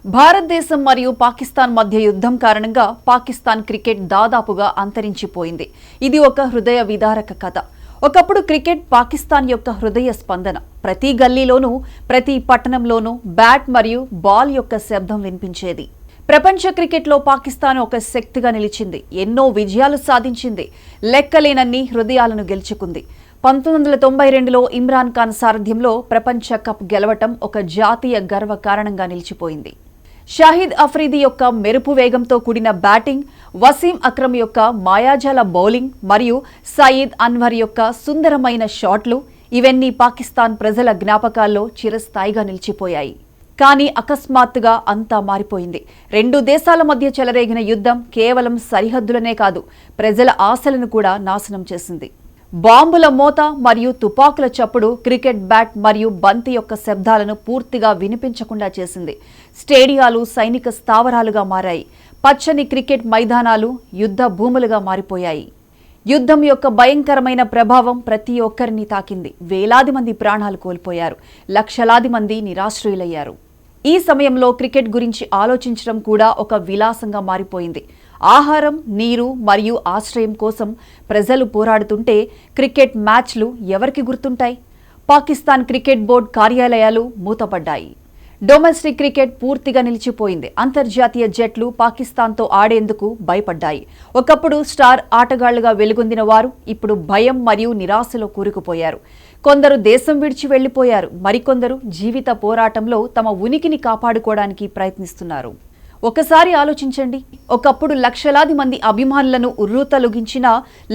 భారతదేశం మరియు పాకిస్తాన్ మధ్య యుద్ధం కారణంగా పాకిస్తాన్ క్రికెట్ దాదాపుగా అంతరించిపోయింది. ఇది ఒక హృదయ విదారక కథ. ఒకప్పుడు క్రికెట్ పాకిస్తాన్ యొక్క హృదయ స్పందన. ప్రతి గల్లీలోనూ, ప్రతి పట్టణంలోనూ బ్యాట్ మరియు బాల్ యొక్క శబ్దం వినిపించేది. ప్రపంచ క్రికెట్లో పాకిస్తాన్ ఒక శక్తిగా నిలిచింది. ఎన్నో విజయాలు సాధించింది. లెక్కలేనన్ని హృదయాలను గెలుచుకుంది. 1992లో ఇమ్రాన్ ఖాన్ సారథ్యంలో ప్రపంచ కప్ గెలవటం ఒక జాతీయ గర్వ కారణంగా నిలిచిపోయింది. షాహిద్ అఫ్రిది యొక్క మెరుపు వేగంతో కూడిన బ్యాటింగ్, వసీం అక్రమ్ యొక్క మాయాజాల బౌలింగ్ మరియు సయీద్ అన్వర్ యొక్క సుందరమైన షాట్లు ఇవన్నీ పాకిస్తాన్ ప్రజల జ్ఞాపకాల్లో చిరస్థాయిగా నిలిచిపోయాయి. కానీ అకస్మాత్తుగా అంతా మారిపోయింది. రెండు దేశాల మధ్య చెలరేగిన యుద్ధం కేవలం సరిహద్దులనే కాదు, ప్రజల ఆశలను కూడా నాశనం చేసింది. బాంబుల మోత మరియు తుపాకుల చప్పుడు క్రికెట్ బ్యాట్ మరియు బంతి యొక్క శబ్దాలను పూర్తిగా వినిపించకుండా చేసింది. స్టేడియాలు సైనిక స్థావరాలుగా మారాయి. పచ్చని క్రికెట్ మైదానాలు యుద్ధ భూములుగా మారిపోయాయి. యుద్ధం యొక్క భయంకరమైన ప్రభావం ప్రతి ఒక్కరిని తాకింది. వేలాది మంది ప్రాణాలు కోల్పోయారు. లక్షలాది మంది నిరాశ్రయులయ్యారు. ఈ సమయంలో క్రికెట్ గురించి ఆలోచించడం కూడా ఒక విలాసంగా మారిపోయింది. ఆహారం, నీరు మరియు ఆశ్రయం కోసం ప్రజలు పోరాడుతుంటే క్రికెట్ మ్యాచ్లు ఎవరికి గుర్తుంటాయి? పాకిస్తాన్ క్రికెట్ బోర్డు కార్యాలయాలు మూతపడ్డాయి. డొమెస్టిక్ క్రికెట్ పూర్తిగా నిలిచిపోయింది. అంతర్జాతీయ జట్లు పాకిస్తాన్తో ఆడేందుకు భయపడ్డాయి. ఒకప్పుడు స్టార్ ఆటగాళ్లుగా వెలుగొందిన వారు ఇప్పుడు భయం మరియు నిరాశలో కూరుకుపోయారు. కొందరు దేశం విడిచి వెళ్లిపోయారు. మరికొందరు జీవిత పోరాటంలో తమ ఉనికిని కాపాడుకోవడానికి ప్రయత్నిస్తున్నారు. ఒకసారి ఆలోచించండి. ఒకప్పుడు లక్షలాది మంది అభిమానులను ఉర్రూతలొగించిన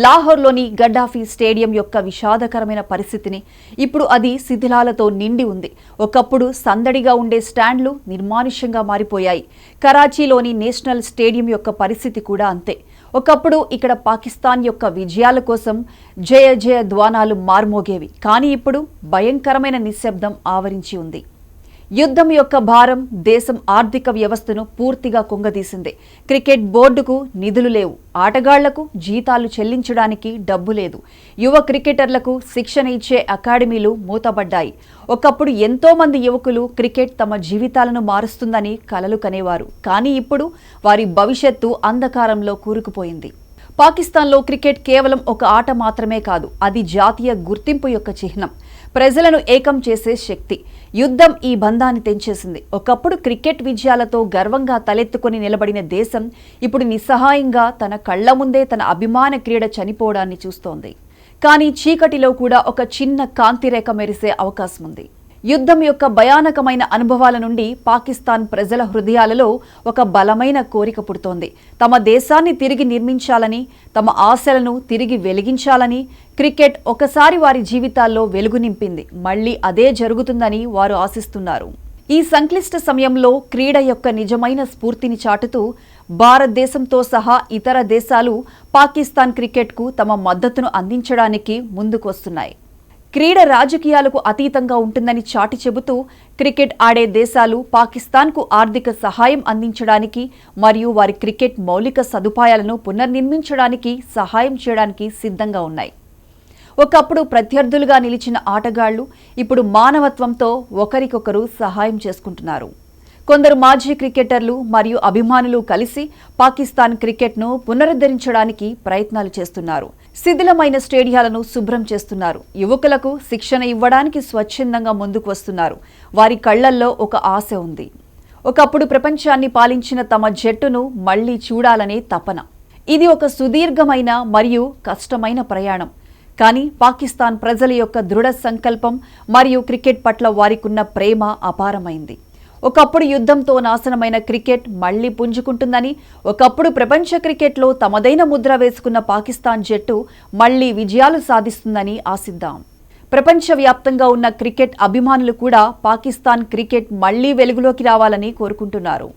లాహోర్లోని గడ్డాఫీ స్టేడియం యొక్క విషాదకరమైన పరిస్థితిని ఇప్పుడు అది శిథిలాలతో నిండి ఉంది. ఒకప్పుడు సందడిగా ఉండే స్టాండ్లు నిర్మానుష్యంగా మారిపోయాయి. కరాచీలోని నేషనల్ స్టేడియం యొక్క పరిస్థితి కూడా అంతే. ఒకప్పుడు ఇక్కడ పాకిస్తాన్ యొక్క విజయాల కోసం జయ జయ ధ్వానాలు మార్మోగేవి. కానీ ఇప్పుడు భయంకరమైన నిశ్శబ్దం ఆవరించి ఉంది. యుద్ధం యొక్క భారం దేశం ఆర్థిక వ్యవస్థను పూర్తిగా కుంగదీసింది. క్రికెట్ బోర్డుకు నిధులు లేవు. ఆటగాళ్లకు జీతాలు చెల్లించడానికి డబ్బు లేదు. యువ క్రికెటర్లకు శిక్షణ ఇచ్చే అకాడమీలు మూతపడ్డాయి. ఒకప్పుడు ఎంతో మంది యువకులు క్రికెట్ తమ జీవితాలను మారుస్తుందని కలలు కనేవారు. కానీ ఇప్పుడు వారి భవిష్యత్తు అంధకారంలో కూరుకుపోయింది. పాకిస్తాన్లో క్రికెట్ కేవలం ఒక ఆట మాత్రమే కాదు, అది జాతీయ గుర్తింపు యొక్క చిహ్నం. ప్రజలను ఏకం చేసే శక్తి. యుద్ధం ఈ బంధాన్ని తెంచేసింది. ఒకప్పుడు క్రికెట్ విజయాలతో గర్వంగా తలెత్తుకొని నిలబడిన దేశం ఇప్పుడు నిస్సహాయంగా తన కళ్ల ముందే తన అభిమాన క్రీడ చనిపోవడాన్ని చూస్తోంది. కానీ చీకటిలో కూడా ఒక చిన్న కాంతిరేఖ మెరిసే అవకాశం ఉంది. యుద్ధం యొక్క భయానకమైన అనుభవాల నుండి పాకిస్తాన్ ప్రజల హృదయాలలో ఒక బలమైన కోరిక పుడుతోంది. తమ దేశాన్ని తిరిగి నిర్మించాలని, తమ ఆశలను తిరిగి వెలిగించాలని. క్రికెట్ ఒకసారి వారి జీవితాల్లో వెలుగు నింపింది. మళ్లీ అదే జరుగుతుందని వారు ఆశిస్తున్నారు. ఈ సంక్లిష్ట సమయంలో క్రీడ యొక్క నిజమైన స్ఫూర్తిని చాటుతూ భారతదేశంతో సహా ఇతర దేశాలు పాకిస్తాన్ క్రికెట్కు తమ మద్దతును అందించడానికి ముందుకొస్తున్నాయి. క్రీడ రాజకీయాలకు అతీతంగా ఉంటుందని చాటి చెబుతూ క్రికెట్ ఆడే దేశాలు పాకిస్తాన్కు ఆర్థిక సహాయం అందించడానికి మరియు వారి క్రికెట్ మౌలిక సదుపాయాలను పునర్నిర్మించడానికి సహాయం చేయడానికి సిద్ధంగా ఉన్నాయి. ఒకప్పుడు ప్రత్యర్థులుగా నిలిచిన ఆటగాళ్లు ఇప్పుడు మానవత్వంతో ఒకరికొకరు సహాయం చేసుకుంటున్నారు. కొందరు మాజీ క్రికెటర్లు మరియు అభిమానులు కలిసి పాకిస్తాన్ క్రికెట్ను పునరుద్ధరించడానికి ప్రయత్నాలు చేస్తున్నారు. శిథిలమైన స్టేడియాలను శుభ్రం చేస్తున్నారు. యువకులకు శిక్షణ ఇవ్వడానికి స్వచ్ఛందంగా ముందుకు వస్తున్నారు. వారి కళ్లల్లో ఒక ఆశ ఉంది. ఒకప్పుడు ప్రపంచాన్ని పాలించిన తమ జట్టును మళ్లీ చూడాలనే తపన. ఇది ఒక సుదీర్ఘమైన మరియు కష్టమైన ప్రయాణం. కానీ పాకిస్తాన్ ప్రజల యొక్క దృఢ సంకల్పం మరియు క్రికెట్ పట్ల వారికున్న ప్రేమ అపారమైంది. ఒకప్పుడు యుద్ధంతో నాశనమైన క్రికెట్ మళ్లీ పుంజుకుంటుందని, ఒకప్పుడు ప్రపంచ క్రికెట్లో తమదైన ముద్ర వేసుకున్న పాకిస్తాన్ జట్టు మళ్లీ విజయాలు సాధిస్తుందని ఆశిద్దాం. ప్రపంచవ్యాప్తంగా ఉన్న క్రికెట్ అభిమానులు కూడా పాకిస్తాన్ క్రికెట్ మళ్లీ వెలుగులోకి రావాలని కోరుకుంటున్నారు.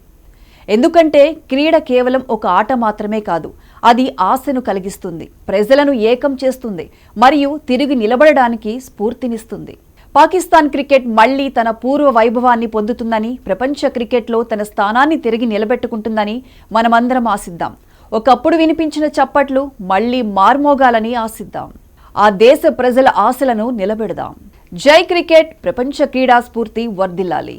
ఎందుకంటే క్రీడ కేవలం ఒక ఆట మాత్రమే కాదు, అది ఆశను కలిగిస్తుంది, ప్రజలను ఏకం చేస్తుంది మరియు తిరిగి నిలబడడానికి స్ఫూర్తినిస్తుంది. పాకిస్తాన్ క్రికెట్ మళ్లీ తన పూర్వ వైభవాన్ని పొందుతుందని, ప్రపంచ క్రికెట్లో తన స్థానాన్ని తిరిగి నిలబెట్టుకుంటుందని మనమందరం ఆశిద్దాం. ఒకప్పుడు వినిపించిన చప్పట్లు మళ్లీ మార్మోగాలని ఆశిద్దాం. ఆ దేశ ప్రజల ఆశలను నిలబెడదాం. జై క్రికెట్! ప్రపంచ క్రీడా స్ఫూర్తి వర్ధిల్లాలి.